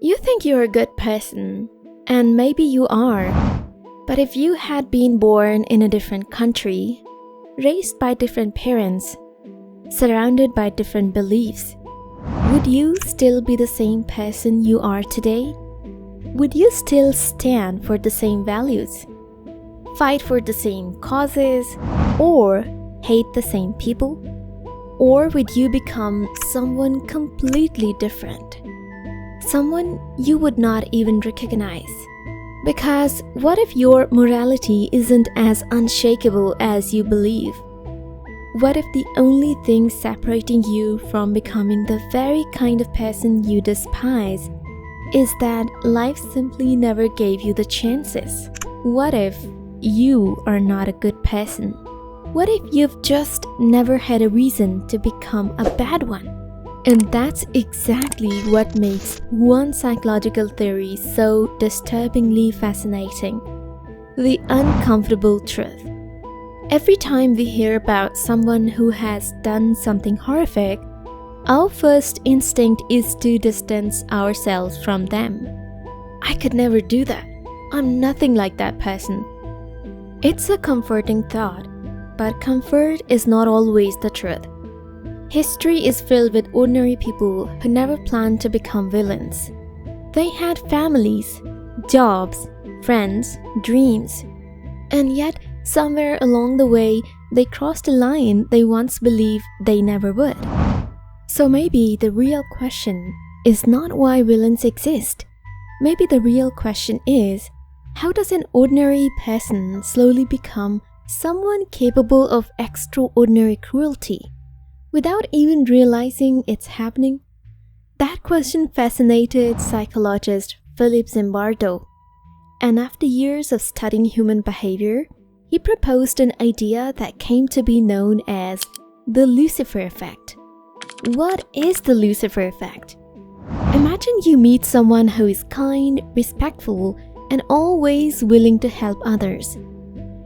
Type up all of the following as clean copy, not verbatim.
You think you're a good person, and maybe you are. But if you had been born in a different country, raised by different parents, surrounded by different beliefs, would you still be the same person you are today? Would you still stand for the same values, fight for the same causes, or hate the same people? Or would you become someone completely different? Someone you would not even recognize? Because what if your morality isn't as unshakable as you believe? What if the only thing separating you from becoming the very kind of person you despise is that life simply never gave you the chances? What if you are not a good person? What if you've just never had a reason to become a bad one? And that's exactly what makes one psychological theory so disturbingly fascinating: the uncomfortable truth. Every time we hear about someone who has done something horrific, our first instinct is to distance ourselves from them. I could never do that. I'm nothing like that person. It's a comforting thought, but comfort is not always the truth. History is filled with ordinary people who never planned to become villains. They had families, jobs, friends, dreams, and yet somewhere along the way they crossed a line they once believed they never would. So maybe the real question is not why villains exist. Maybe the real question is, how does an ordinary person slowly become someone capable of extraordinary cruelty without even realizing it's happening? That question fascinated psychologist Philip Zimbardo, and after years of studying human behavior, he proposed an idea that came to be known as the Lucifer Effect. What is the Lucifer Effect? Imagine you meet someone who is kind, respectful, and always willing to help others.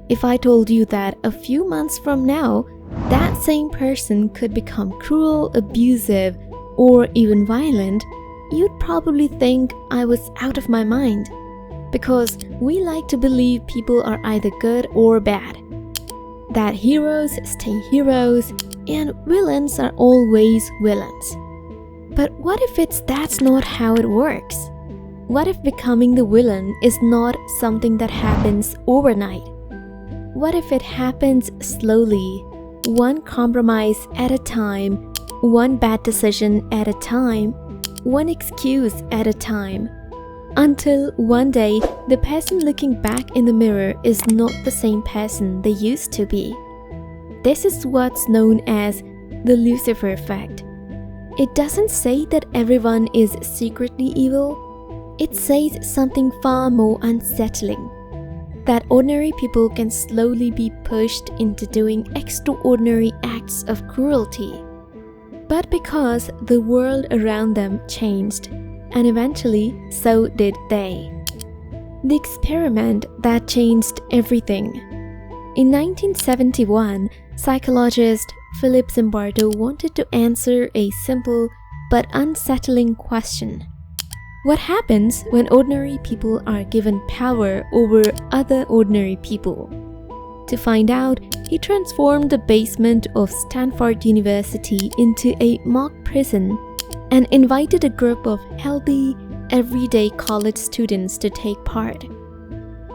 If I told you that a few months from now, that same person could become cruel, abusive, or even violent, you'd probably think I was out of my mind. Because we like to believe people are either good or bad. That heroes stay heroes, and villains are always villains. But what if that's not how it works? What if becoming the villain is not something that happens overnight? What if it happens slowly, one compromise at a time, one bad decision at a time, one excuse at a time, until one day the person looking back in the mirror is not the same person they used to be? This is what's known as the Lucifer Effect. It doesn't say that everyone is secretly evil. It says something far more unsettling: that ordinary people can slowly be pushed into doing extraordinary acts of cruelty. But because the world around them changed, and eventually so did they. The experiment that changed everything. In 1971, psychologist Philip Zimbardo wanted to answer a simple but unsettling question. What happens when ordinary people are given power over other ordinary people? To find out, he transformed the basement of Stanford University into a mock prison and invited a group of healthy, everyday college students to take part.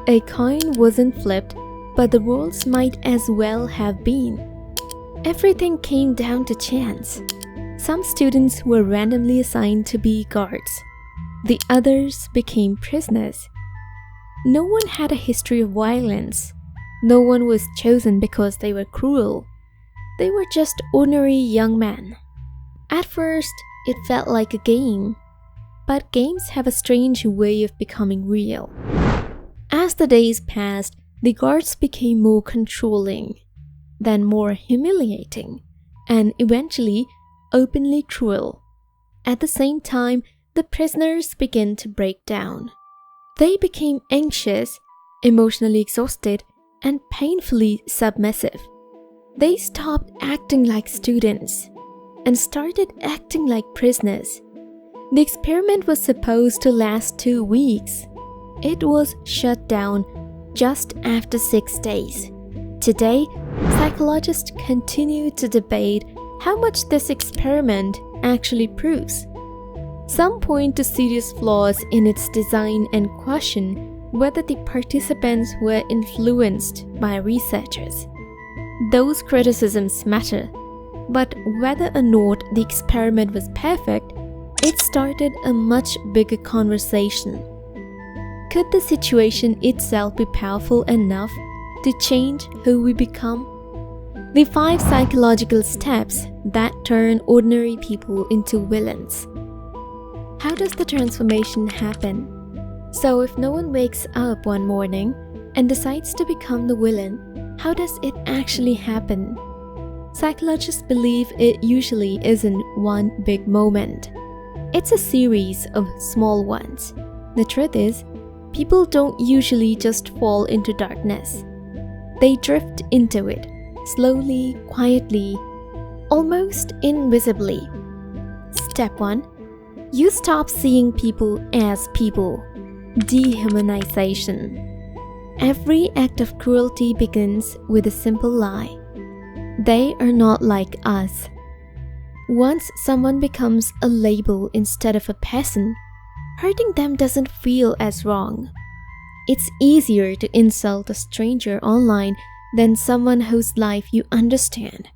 A coin wasn't flipped, but the roles might as well have been. Everything came down to chance. Some students were randomly assigned to be guards. The others became prisoners. No one had a history of violence. No one was chosen because they were cruel. They were just ordinary young men. At first, it felt like a game, but games have a strange way of becoming real. As the days passed, the guards became more controlling, then more humiliating, and eventually openly cruel. At the same time, the prisoners began to break down. They became anxious, emotionally exhausted, and painfully submissive. They stopped acting like students and started acting like prisoners. The experiment was supposed to last 2 weeks. It was shut down just after 6 days. Today, psychologists continue to debate how much this experiment actually proves. Some point to serious flaws in its design and question whether the participants were influenced by researchers. Those criticisms matter, but whether or not the experiment was perfect, it started a much bigger conversation. Could the situation itself be powerful enough to change who we become? The 5 psychological steps that turn ordinary people into villains. How does the transformation happen? So if no one wakes up one morning and decides to become the villain, how does it actually happen? Psychologists believe it usually isn't one big moment. It's a series of small ones. The truth is, people don't usually just fall into darkness. They drift into it, slowly, quietly, almost invisibly. Step 1. You stop seeing people as people. Dehumanization. Every act of cruelty begins with a simple lie. They are not like us. Once someone becomes a label instead of a person, hurting them doesn't feel as wrong. It's easier to insult a stranger online than someone whose life you understand.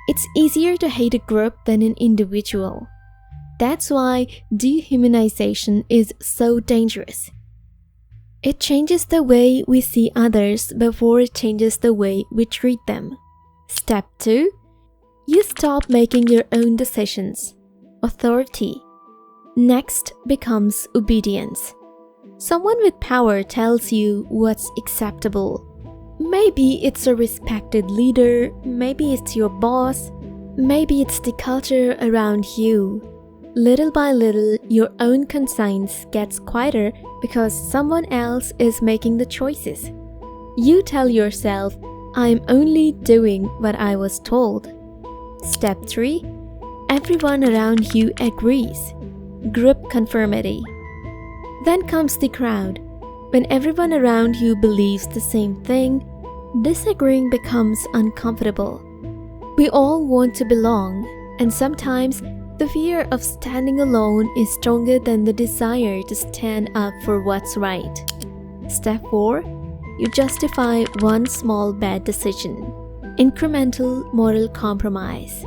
It's easier to hate a group than an individual. That's why dehumanization is so dangerous. It changes the way we see others before it changes the way we treat them. Step 2. You stop making your own decisions. Authority. Next becomes obedience. Someone with power tells you what's acceptable. Maybe it's a respected leader, maybe it's your boss, maybe it's the culture around you. Little by little, your own conscience gets quieter because someone else is making the choices. You tell yourself, I'm only doing what I was told. Step 3. Everyone around you agrees. Group conformity. Then comes the crowd. When everyone around you believes the same thing, disagreeing becomes uncomfortable. We all want to belong, and sometimes the fear of standing alone is stronger than the desire to stand up for what's right. Step 4. You justify one small bad decision. Incremental moral compromise.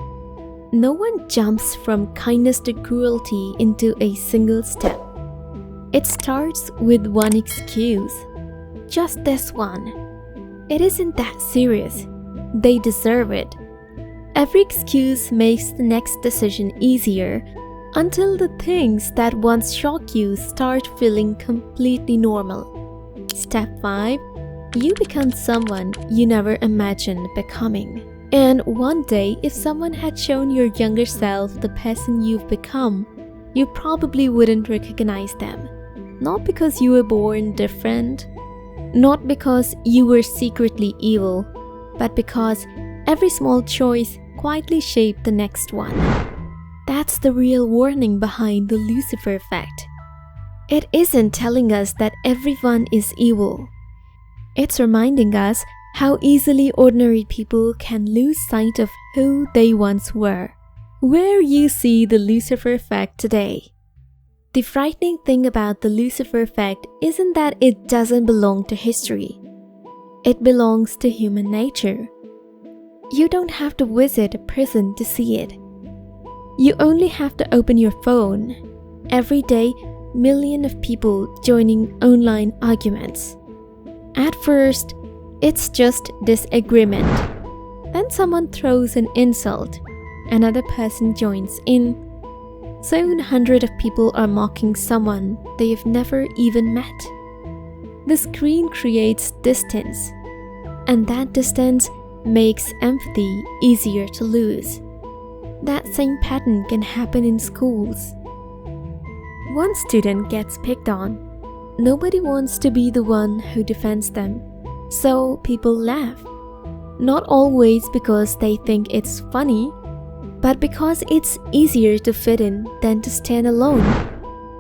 No one jumps from kindness to cruelty into a single step. It starts with one excuse. Just this one. It isn't that serious. They deserve it. Every excuse makes the next decision easier until the things that once shock you start feeling completely normal. Step 5. You become someone you never imagined becoming. And one day, if someone had shown your younger self the person you've become, you probably wouldn't recognize them. Not because you were born different, not because you were secretly evil, but because every small choice quietly shaped the next one. That's the real warning behind the Lucifer Effect. It isn't telling us that everyone is evil. It's reminding us how easily ordinary people can lose sight of who they once were. Where you see the Lucifer Effect today. The frightening thing about the Lucifer Effect isn't that it doesn't belong to history. It belongs to human nature. You don't have to visit a prison to see it. You only have to open your phone. Every day, millions of people joining online arguments. At first, it's just disagreement. Then someone throws an insult. Another person joins in. Soon hundreds of people are mocking someone they've never even met. The screen creates distance, and that distance makes empathy easier to lose. That same pattern can happen in schools. One student gets picked on. Nobody wants to be the one who defends them, so people laugh. Not always because they think it's funny, but because it's easier to fit in than to stand alone.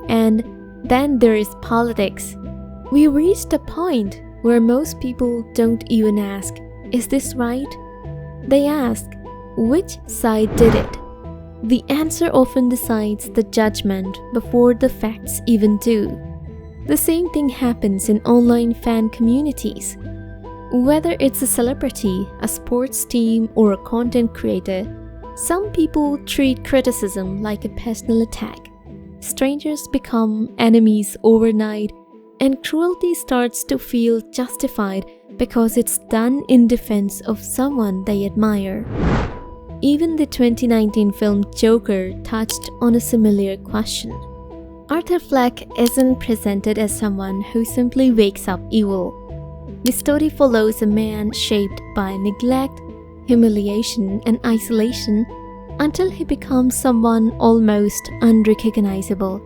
And then there is politics. We reached a point where most people don't even ask, "Is this right?" They ask, "Which side did it?" The answer often decides the judgment before the facts even do. The same thing happens in online fan communities. Whether it's a celebrity, a sports team, or a content creator, some people treat criticism like a personal attack. Strangers become enemies overnight, and cruelty starts to feel justified because it's done in defense of someone they admire. Even the 2019 film Joker touched on a similar question. Arthur Fleck isn't presented as someone who simply wakes up evil. The story follows a man shaped by neglect, humiliation, and isolation until he becomes someone almost unrecognizable.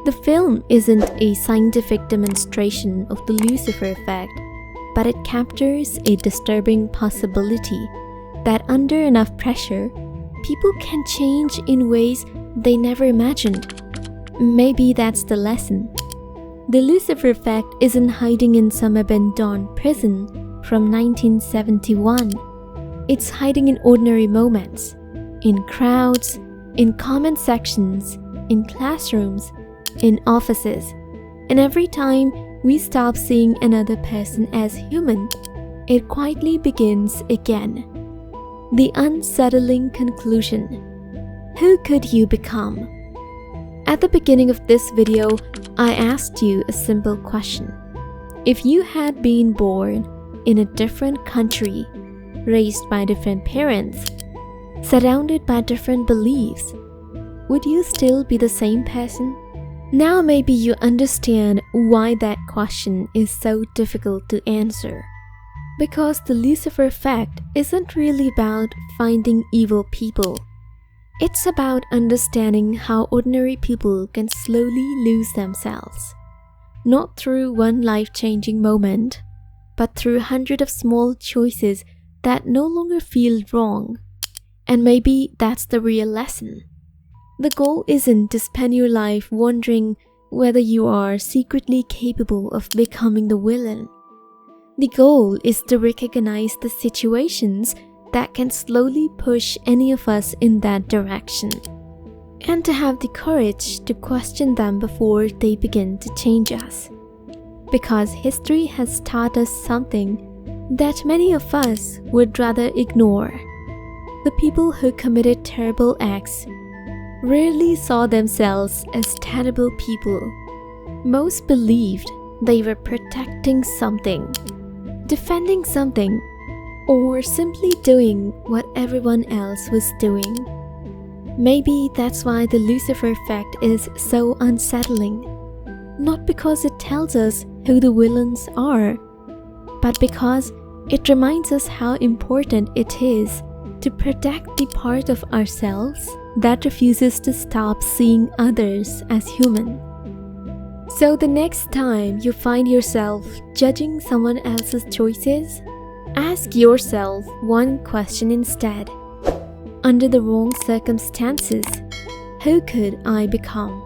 The film isn't a scientific demonstration of the Lucifer Effect, but it captures a disturbing possibility that under enough pressure, people can change in ways they never imagined. Maybe that's the lesson. The Lucifer Effect isn't hiding in some abandoned prison from 1971. It's hiding in ordinary moments, in crowds, in comment sections, in classrooms, in offices. And every time we stop seeing another person as human, it quietly begins again. The unsettling conclusion. Who could you become? At the beginning of this video, I asked you a simple question. If you had been born in a different country, raised by different parents, surrounded by different beliefs, would you still be the same person? Now maybe you understand why that question is so difficult to answer. Because the Lucifer Effect isn't really about finding evil people. It's about understanding how ordinary people can slowly lose themselves. Not through one life-changing moment, but through hundreds of small choices that no longer feel wrong. And maybe that's the real lesson. The goal isn't to spend your life wondering whether you are secretly capable of becoming the villain. The goal is to recognize the situations that can slowly push any of us in that direction, and to have the courage to question them before they begin to change us. Because history has taught us something that many of us would rather ignore. The people who committed terrible acts rarely saw themselves as terrible people. Most believed they were protecting something, defending something, or simply doing what everyone else was doing. Maybe that's why the Lucifer Effect is so unsettling. Not because it tells us who the villains are, but because it reminds us how important it is to protect the part of ourselves that refuses to stop seeing others as human. So the next time you find yourself judging someone else's choices, ask yourself one question instead. Under the wrong circumstances, who could I become?